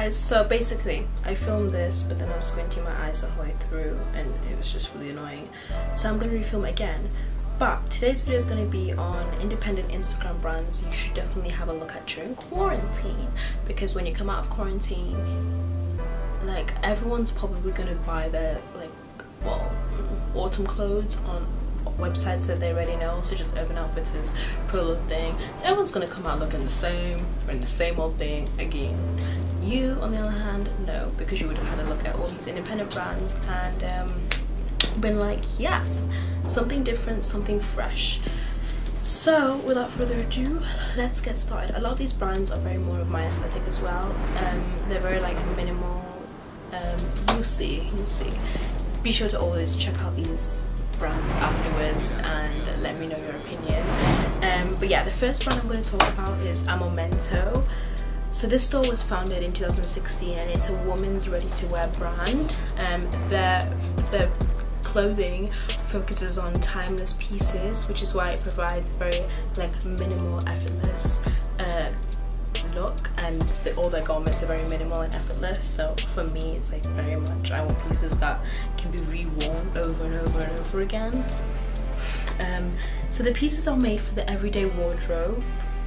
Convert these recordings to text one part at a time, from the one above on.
guys, so basically I filmed this but then I was squinting my eyes the whole way through and it was just really annoying, so I'm going to refilm again. But today's video is going to be on independent Instagram brands you should definitely have a look at during quarantine, because when you come out of quarantine, like, everyone's probably going to buy their autumn clothes on websites that they already know, such as Urban Outfitters, Pro thing. So everyone's gonna come out looking the same, wearing the same old thing again. You, on the other hand, no, because you would have had a look at all these independent brands and been like, yes, something different, something fresh. So without further ado, let's get started. A lot of these brands are very more of my aesthetic as well. They're very like minimal. You'll see. Be sure to always check out these brands afterwards and let me know your opinion. But yeah, the first brand I'm going to talk about is momento. So this store was founded in 2016 and it's a woman's ready-to-wear brand. Their clothing focuses on timeless pieces, which is why it provides very like minimal, effortless look, and all their garments are very minimal and effortless. So for me, it's like very much I want pieces that can be reworn over and over and over again. So the pieces are made for the everyday wardrobe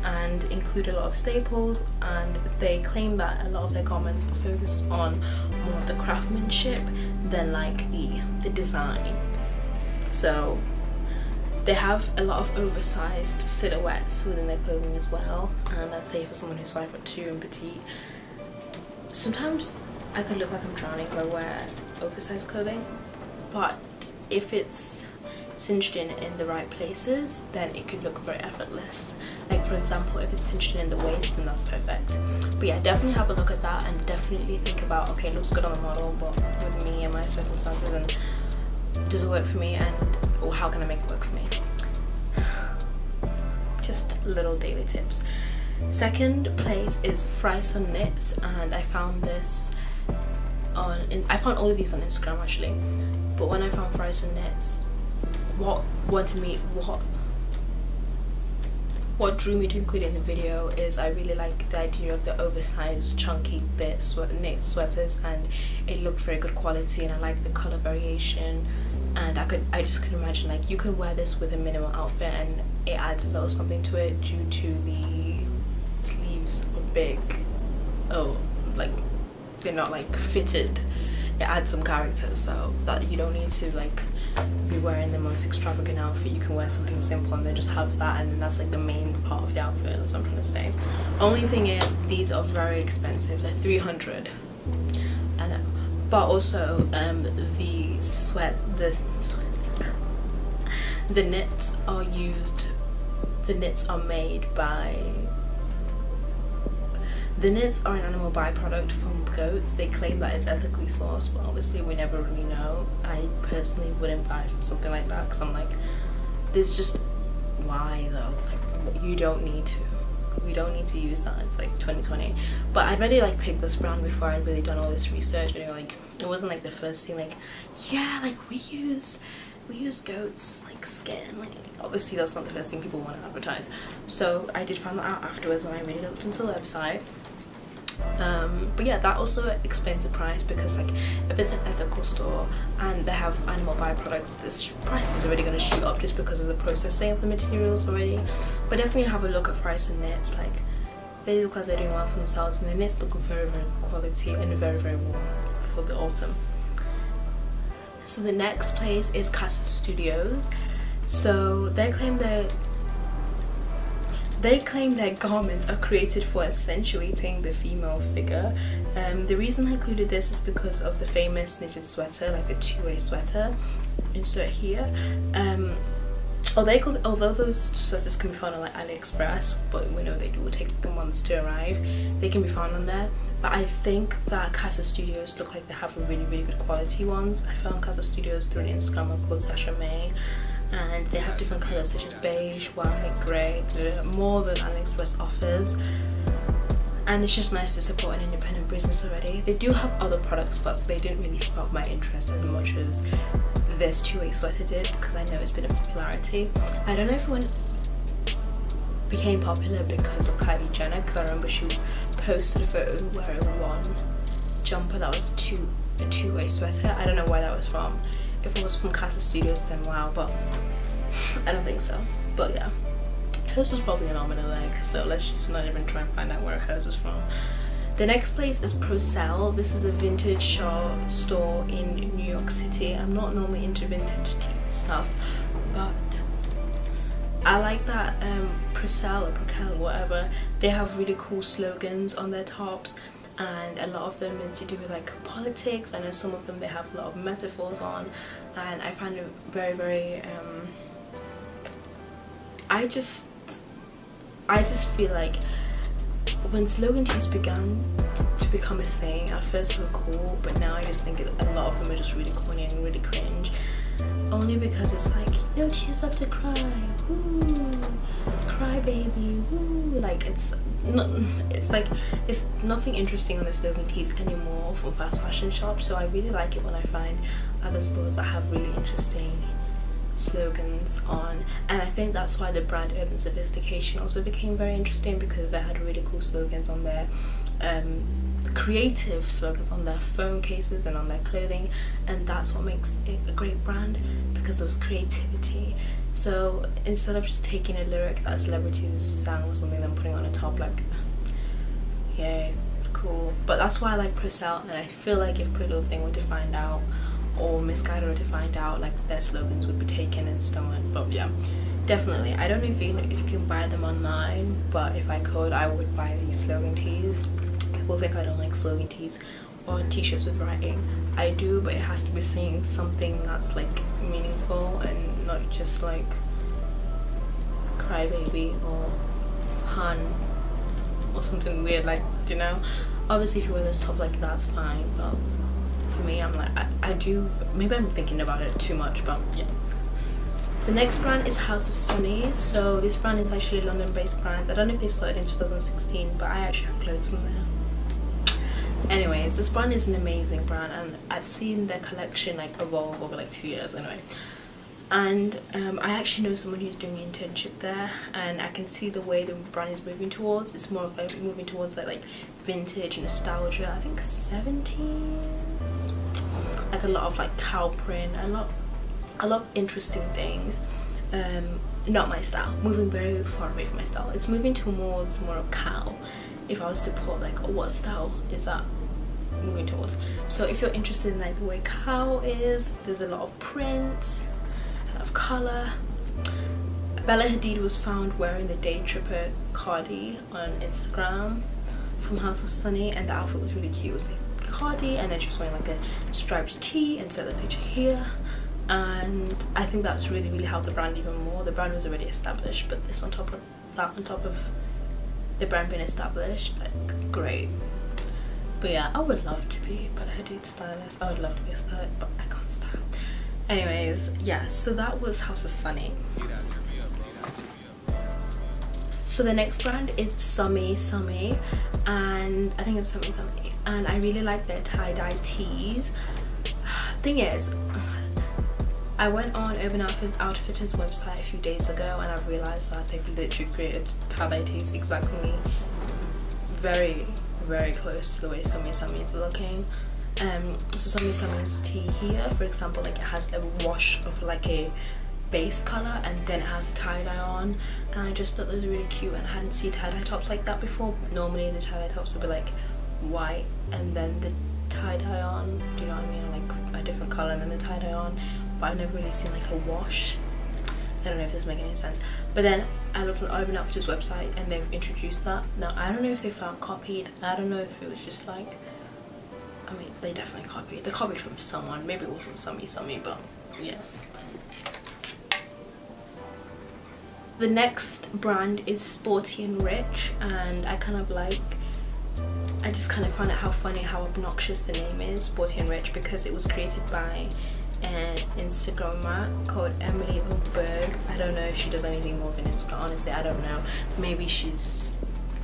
and include a lot of staples, and they claim that a lot of their garments are focused on more of the craftsmanship than like the design. So they have a lot of oversized silhouettes within their clothing as well, and that's safe for someone who's 5'2" and petite. Sometimes I could look like I'm drowning if I wear oversized clothing, but if it's cinched in the right places, then it could look very effortless. Like for example, if it's cinched in the waist, then that's perfect. But yeah, definitely have a look at that and definitely think about, okay, it looks good on the model, but with me and my circumstances, and does it work for me, or how can I make it work for me? Just little daily tips. Second place is frisson knits, and I found this I found all of these on Instagram actually, but when I found frisson knits, what drew me to include it in the video is I really like the idea of the oversized chunky knit sweaters, and it looked very good quality, and I like the color variation, and I just could imagine like you could wear this with a minimal outfit and it adds a little something to it due to the sleeves are big. Like they're not like fitted. It adds some character, so that you don't need to like be wearing the most extravagant outfit. You can wear something simple and then just have that, and then that's like the main part of the outfit. That's what I'm trying to say. Only thing is, these are very expensive. They're 300. I know, but also the knits are used. The knits are made by. The knits are an animal byproduct from goats. They claim that it's ethically sourced, but obviously we never really know. I personally wouldn't buy from something like that because I'm like, there's just, why though? Like, you don't need to. We don't need to use that. It's like 2020. But I'd already like picked this brand before I'd really done all this research. You know, like it wasn't like the first thing. Like, yeah, like we use goats like skin. Like obviously that's not the first thing people want to advertise. So I did find that out afterwards when I really looked into the website. But yeah, that also explains the price, because like if it's an ethical store and they have animal byproducts, this price is already going to shoot up just because of the processing of the materials already. But definitely have a look at frisson knits. Like they look like they're doing well for themselves, and the knits look very quality and very warm for the autumn. So the next place is Kasa Studios. So they claim their garments are created for accentuating the female figure. The reason I included this is because of the famous knitted sweater, like the two-way sweater. Insert here. Although those sweaters can be found on like AliExpress, but we know they do take them months to arrive, they can be found on there. But I think that Kasa Studios look like they have really good quality ones. I found Kasa Studios through an Instagram account called Sasha May, and they have different colours such as beige, white, grey, more than AliExpress offers, and it's just nice to support an independent business already. They do have other products, but they didn't really spark my interest as much as this two-way sweater did, because I know it's been a popularity. I don't know if it became popular because of Kylie Jenner, because I remember she posted a photo where it won jumper that was a two-way sweater. I don't know where that was from. If it was from Kasa Studios, then wow, but I don't think so. But yeah, hers was probably an arm and a leg, so let's just not even try and find out where hers was from. The next place is Procell. This is a vintage store in New York City. I'm not normally into vintage stuff, but I like that Procell or Procell, whatever, they have really cool slogans on their tops, and a lot of them is to do with like politics, and then some of them they have a lot of metaphors on, and I find it very, very I just feel like when slogan teas began to become a thing, at first they were cool, but now I just think a lot of them are just really corny and really cringe. Only because it's like, no tears after cry, woo, cry baby, woo. Like it's nothing interesting on the slogan teas anymore from fast fashion shops. So I really like it when I find other stores that have really interesting slogans on, and I think that's why the brand Urban Sophistication also became very interesting, because they had really cool slogans on their creative slogans on their phone cases and on their clothing, and that's what makes it a great brand, because there was creativity. So instead of just taking a lyric that celebrities sang or something and putting on a top, like, yay, cool. But that's why I like Procell, and I feel like if Pretty Little Thing were to find out, or Misguided were to find out, like their slogans would be taken and stolen. But yeah, definitely. I don't know if you can buy them online, but if I could, I would buy these slogan tees. People think I don't like slogan tees or t-shirts with writing. I do, but it has to be saying something that's like meaningful and not just like crybaby or hun or something weird, like, you know. Obviously if you wear those top, like, that's fine, but for me, I'm like, I do, maybe I'm thinking about it too much, but yeah. The next brand is House of Sonny. So this brand is actually a London-based brand. I don't know if they started in 2016, but I actually have clothes from there. Anyways, this brand is an amazing brand, and I've seen their collection like evolve over like 2 years anyway. And I actually know someone who's doing an internship there, and I can see the way the brand is moving towards. It's more of like moving towards like vintage nostalgia. I think 70s, like a lot of like cow print, a lot of interesting things. Not my style, moving very far away from my style. It's moving towards more of cow. If I was to put like, oh, what style is that moving towards? So if you're interested in like the way cow is, there's a lot of prints, a lot of color. Bella Hadid was found wearing the Day Tripper cardi on Instagram from House of Sonny, and the outfit was really cute. It was like cardi, and then she was wearing like a striped tee, and so the picture here. And I think that's really, really helped the brand even more. The brand was already established, but this on top of that, on top of the brand being established, like, great. But yeah, I would love to be Bella Hadid stylist. I would love to be a stylist, but I can't style. Anyways, yeah, so that was House of Sonny. So the next brand is Summi Summi, and I think it's Summi Summi, and I really like their tie-dye tees. Thing is, I went on Urban Outfitters website a few days ago, and I realized that they've literally created tie-dye tees exactly very, very close to the way Summi Summi is looking. So Summi Summi's tee here, for example, like it has a wash of like a base color, and then it has a tie-dye on, and I just thought that was really cute, and I hadn't seen tie-dye tops like that before. Normally the tie-dye tops would be like white and then the tie-dye on, do you know what I mean, like a different color and then the tie-dye on, but I've never really seen like a wash. I don't know if this is making any sense. But then I looked on Urban Outfitters website and they've introduced that. Now I don't know if they found copied, I don't know if it was just like, I mean, they definitely copied. They copied from someone. Maybe it wasn't Summi Summi, but yeah. The next brand is Sporty and Rich, and I just kind of find out how funny, how obnoxious the name is, Sporty and Rich, because it was created by an Instagrammer called Emily Oberg. I don't know if she does anything more than Instagram, honestly, I don't know. Maybe she's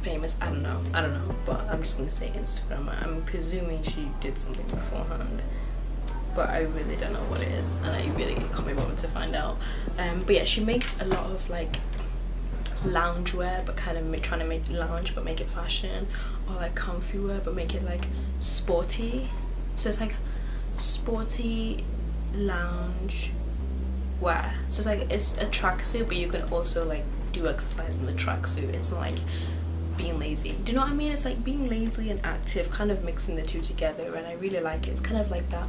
famous, I don't know, but I'm just gonna say Instagrammer. I'm presuming she did something beforehand, but I really don't know what it is, and I really can't be bothered to find out. But yeah, she makes a lot of like loungewear but kind of trying to make it lounge but make it fashion, or like comfy wear but make it like sporty. So it's like sporty lounge wear. So it's like it's a tracksuit but you can also like do exercise in the tracksuit. It's not like being lazy, do you know what I mean? It's like being lazy and active, kind of mixing the two together, and I really like it. It's kind of like that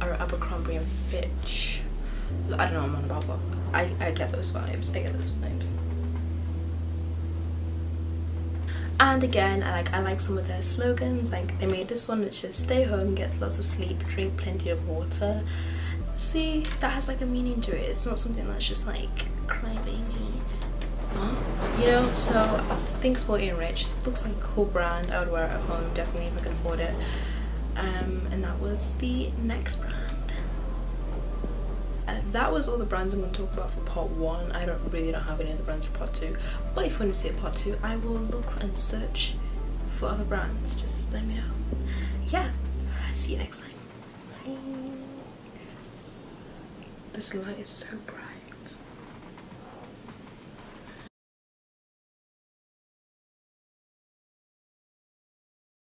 Abercrombie and Fitch, I don't know what I'm on about, but I get those vibes. I get those vibes. And again, I like some of their slogans. Like they made this one which says stay home, get lots of sleep, drink plenty of water. See, that has like a meaning to it. It's not something that's just like crybaby, you know. So I think Sporty and Rich looks like a cool brand. I would wear it at home definitely if I could afford it. And that was the next brand. That was all the brands I'm going to talk about for part 1. I don't have any other brands for part 2, but if you want to see a part 2, I will look and search for other brands. Just let me know. Yeah, see you next time. Bye. This light is so bright.